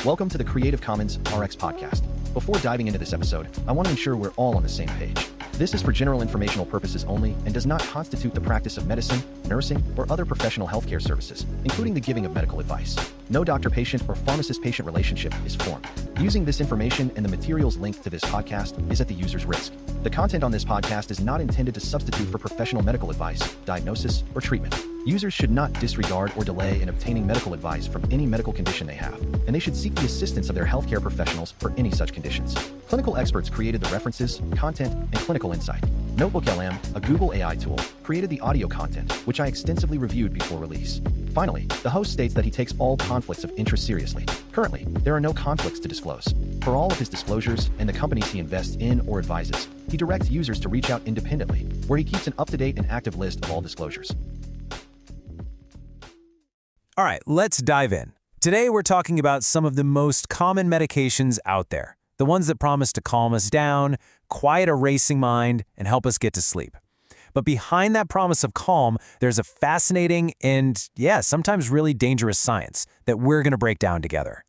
Welcome to the Creative Commons RX podcast. Before diving into this episode, I want to ensure we're all on the same page. This is for general informational purposes only and does not constitute the practice of medicine, nursing, or other professional healthcare services, including the giving of medical advice. No doctor-patient or pharmacist-patient relationship is formed. Using this information and the materials linked to this podcast is at the user's risk. The content on this podcast is not intended to substitute for professional medical advice, diagnosis, or treatment. Users should not disregard or delay in obtaining medical advice from any medical condition they have, and they should seek the assistance of their healthcare professionals for any such conditions. Clinical experts created the references, content, and clinical insight. NotebookLM, a Google AI tool, created the audio content, which I extensively reviewed before release. Finally, the host states that he takes all conflicts of interest seriously. Currently, there are no conflicts to disclose. For all of his disclosures and the companies he invests in or advises, he directs users to reach out independently, where he keeps an up-to-date and active list of all disclosures. All right, let's dive in. Today we're talking about some of the most common medications out there, the ones that promise to calm us down, quiet a racing mind, and help us get to sleep. But behind that promise of calm, there's a fascinating and, sometimes really dangerous science that we're going to break down together.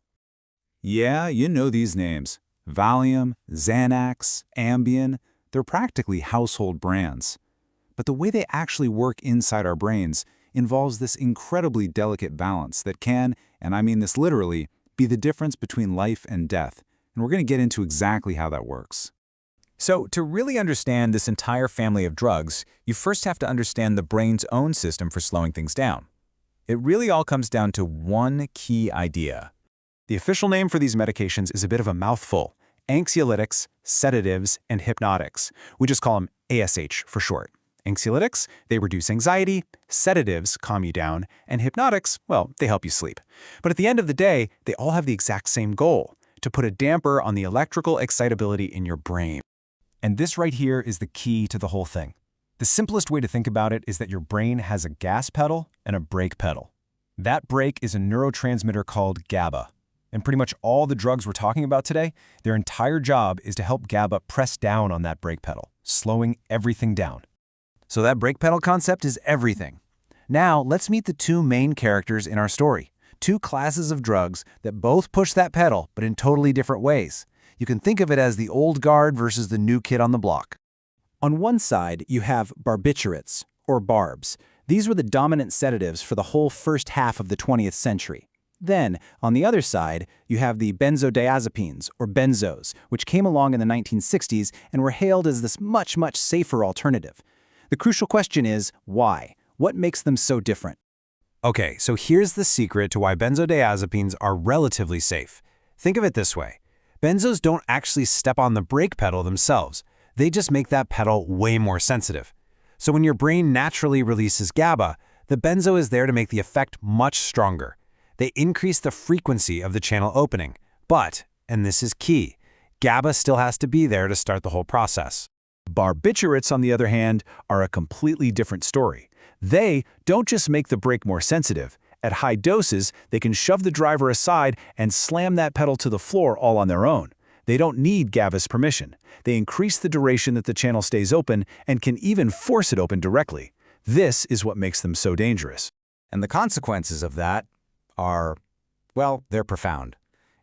Yeah, you know these names. Valium, Xanax, Ambien, they're practically household brands. But the way they actually work inside our brains involves this incredibly delicate balance that can, and I mean this literally, be the difference between life and death. And we're going to get into exactly how that works. So to really understand this entire family of drugs, you first have to understand the brain's own system for slowing things down. It really all comes down to one key idea. The official name for these medications is a bit of a mouthful: Anxiolytics, Sedatives, and Hypnotics. We just call them ASH for short. Anxiolytics, they reduce anxiety, sedatives calm you down, and hypnotics, well, they help you sleep. But at the end of the day, they all have the exact same goal: to put a damper on the electrical excitability in your brain. And this right here is the key to the whole thing. The simplest way to think about it is that your brain has a gas pedal and a brake pedal. That brake is a neurotransmitter called GABA. And pretty much all the drugs we're talking about today, their entire job is to help GABA press down on that brake pedal, slowing everything down. So that brake pedal concept is everything. Now, let's meet the two main characters in our story. Two classes of drugs that both push that pedal, but in totally different ways. You can think of it as the old guard versus the new kid on the block. On one side, you have barbiturates, or barbs. These were the dominant sedatives for the whole first half of the 20th century. Then, on the other side, you have the benzodiazepines, or benzos, which came along in the 1960s and were hailed as this much, much safer alternative. The crucial question is, why? What makes them so different? Okay, so here's the secret to why benzodiazepines are relatively safe. Think of it this way. Benzos don't actually step on the brake pedal themselves. They just make that pedal way more sensitive. So when your brain naturally releases GABA, the benzo is there to make the effect much stronger. They increase the frequency of the channel opening. But, and this is key, GABA still has to be there to start the whole process. Barbiturates, on the other hand, are a completely different story. They don't just make the brake more sensitive. At high doses, they can shove the driver aside and slam that pedal to the floor all on their own. They don't need GABA's permission. They increase the duration that the channel stays open and can even force it open directly. This is what makes them so dangerous. And the consequences of that are, well, they're profound.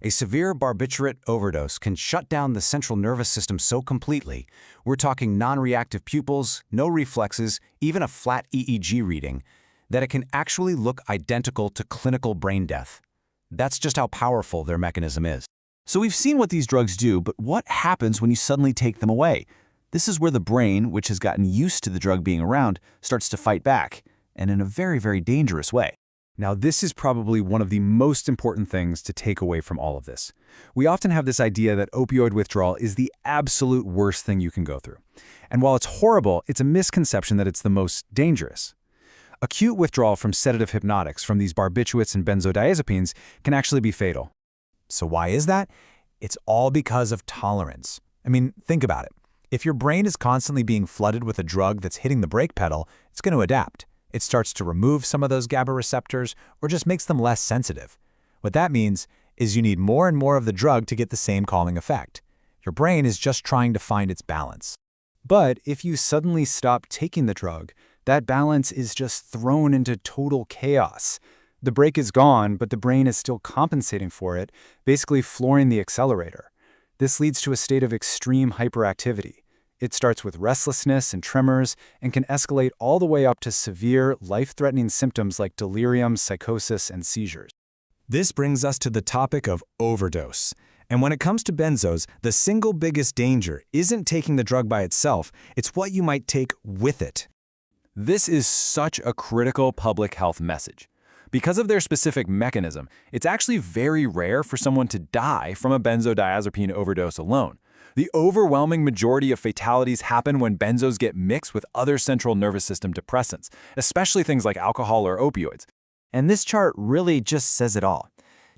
A severe barbiturate overdose can shut down the central nervous system so completely, we're talking non-reactive pupils, no reflexes, even a flat EEG reading, that it can actually look identical to clinical brain death. That's just how powerful their mechanism is. So we've seen what these drugs do, but what happens when you suddenly take them away? This is where the brain, which has gotten used to the drug being around, starts to fight back, and in a very, very dangerous way. Now, this is probably one of the most important things to take away from all of this. We often have this idea that opioid withdrawal is the absolute worst thing you can go through. And while it's horrible, it's a misconception that it's the most dangerous. Acute withdrawal from sedative hypnotics from these barbiturates and benzodiazepines can actually be fatal. So why is that? It's all because of tolerance. I mean, think about it. If your brain is constantly being flooded with a drug that's hitting the brake pedal, it's going to adapt. It starts to remove some of those GABA receptors or just makes them less sensitive. What that means is you need more and more of the drug to get the same calming effect. Your brain is just trying to find its balance. But if you suddenly stop taking the drug, that balance is just thrown into total chaos. The brake is gone, but the brain is still compensating for it, basically flooring the accelerator. This leads to a state of extreme hyperactivity. It starts with restlessness and tremors and can escalate all the way up to severe, life-threatening symptoms like delirium, psychosis, and seizures. This brings us to the topic of overdose. And when it comes to benzos, the single biggest danger isn't taking the drug by itself, it's what you might take with it. This is such a critical public health message. Because of their specific mechanism, it's actually very rare for someone to die from a benzodiazepine overdose alone. The overwhelming majority of fatalities happen when benzos get mixed with other central nervous system depressants, especially things like alcohol or opioids. And this chart really just says it all.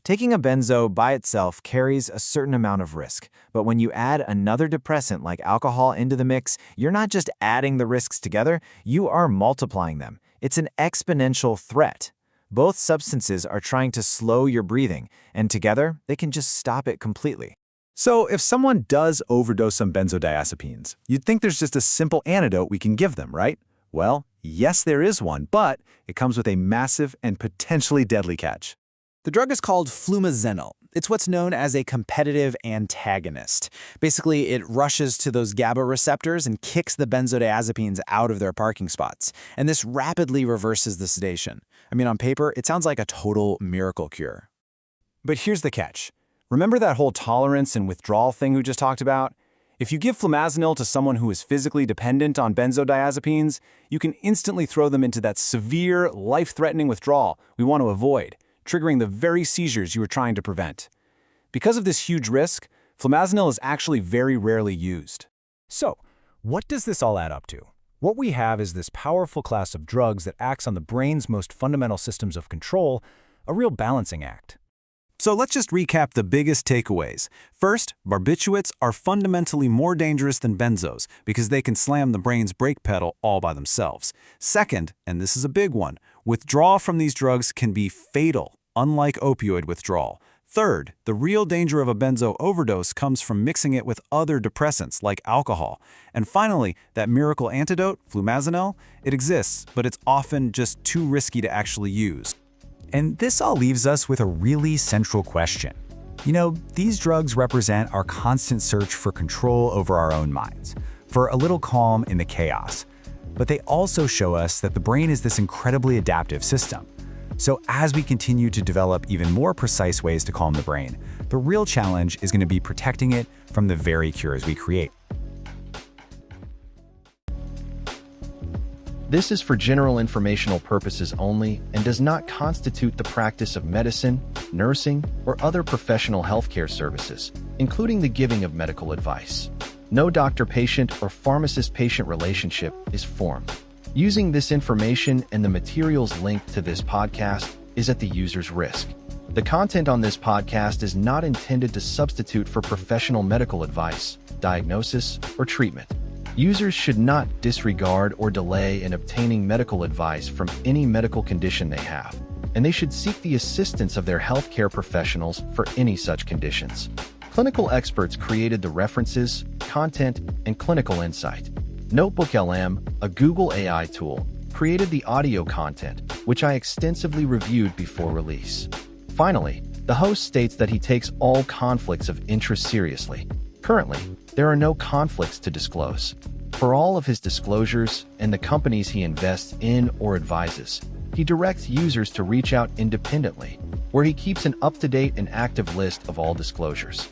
Taking a benzo by itself carries a certain amount of risk, but when you add another depressant like alcohol into the mix, you're not just adding the risks together, you are multiplying them. It's an exponential threat. Both substances are trying to slow your breathing, and together, they can just stop it completely. So if someone does overdose on benzodiazepines, you'd think there's just a simple antidote we can give them, right? Well, yes, there is one, but it comes with a massive and potentially deadly catch. The drug is called flumazenil. It's what's known as a competitive antagonist. Basically, it rushes to those GABA receptors and kicks the benzodiazepines out of their parking spots. And this rapidly reverses the sedation. I mean, on paper, it sounds like a total miracle cure. But here's the catch. Remember that whole tolerance and withdrawal thing we just talked about? If you give flumazenil to someone who is physically dependent on benzodiazepines, you can instantly throw them into that severe, life-threatening withdrawal we want to avoid, triggering the very seizures you were trying to prevent. Because of this huge risk, flumazenil is actually very rarely used. So, what does this all add up to? What we have is this powerful class of drugs that acts on the brain's most fundamental systems of control, a real balancing act. So let's just recap the biggest takeaways. First, barbiturates are fundamentally more dangerous than benzos because they can slam the brain's brake pedal all by themselves. Second, and this is a big one, withdrawal from these drugs can be fatal, unlike opioid withdrawal. Third, the real danger of a benzo overdose comes from mixing it with other depressants like alcohol. And finally, that miracle antidote, flumazenil, it exists, but it's often just too risky to actually use. And this all leaves us with a really central question. You know, these drugs represent our constant search for control over our own minds, for a little calm in the chaos. But they also show us that the brain is this incredibly adaptive system. So as we continue to develop even more precise ways to calm the brain, the real challenge is going to be protecting it from the very cures we create. This is for general informational purposes only and does not constitute the practice of medicine, nursing, or other professional healthcare services, including the giving of medical advice. No doctor-patient or pharmacist-patient relationship is formed. Using this information and the materials linked to this podcast is at the user's risk. The content on this podcast is not intended to substitute for professional medical advice, diagnosis, or treatment. Users should not disregard or delay in obtaining medical advice from any medical condition they have, and they should seek the assistance of their healthcare professionals for any such conditions. Clinical experts created the references, content, and clinical insight. NotebookLM, a Google AI tool, created the audio content, which I extensively reviewed before release. Finally, the host states that he takes all conflicts of interest seriously. Currently, there are no conflicts to disclose. For all of his disclosures and the companies he invests in or advises, he directs users to reach out independently, where he keeps an up-to-date and active list of all disclosures.